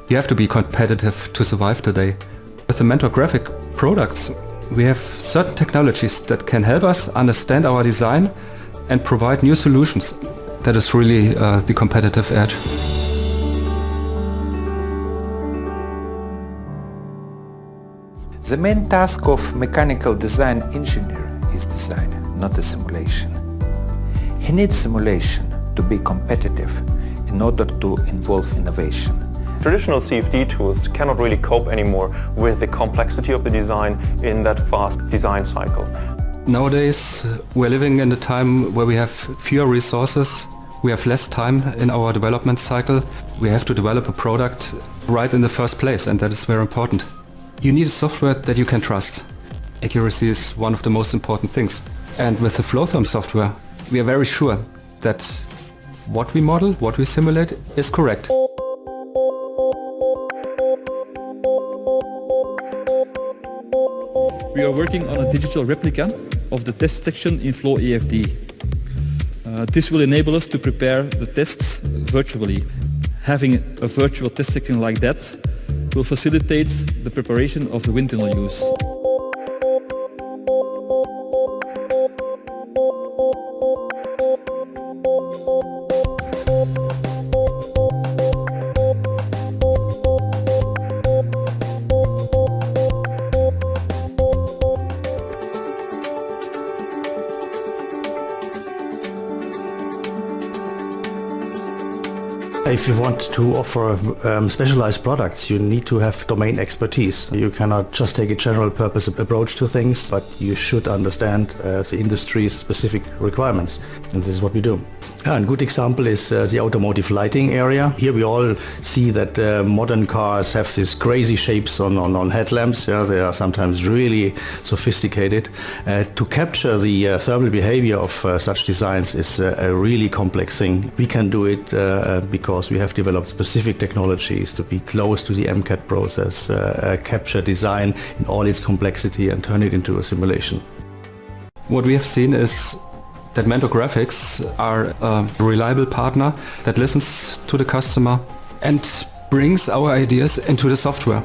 You have to be competitive to survive today. With the Mentor Graphic products, we have certain technologies that can help us understand our design and provide new solutions. That is really the competitive edge. The main task of mechanical design engineer is design, not a simulation. He needs simulation to be competitive in order to involve innovation. Traditional CFD tools cannot really cope anymore with the complexity of the design in that fast design cycle. Nowadays, we're living in a time where we have fewer resources, we have less time in our development cycle. We have to develop a product right in the first place, and that is very important. You need a software that you can trust. Accuracy is one of the most important things. And with the Flowtherm software, we are very sure that what we model, what we simulate, is correct. We are working on a digital replica of the test section in Flow AFD. This will enable us to prepare the tests virtually. Having a virtual test section like that will facilitate the preparation of the wind tunnel use. If you want to offer specialized products, you need to have domain expertise. You cannot just take a general purpose approach to things, but you should understand the industry's specific requirements. And this is what we do. A good example is the automotive lighting area. Here we all see that modern cars have these crazy shapes on headlamps. Yeah, they are sometimes really sophisticated. To capture the thermal behavior of such designs is a really complex thing. We can do it because we have developed specific technologies to be close to the MCAD process, capture design in all its complexity and turn it into a simulation. What we have seen is that Mentor Graphics are a reliable partner that listens to the customer and brings our ideas into the software.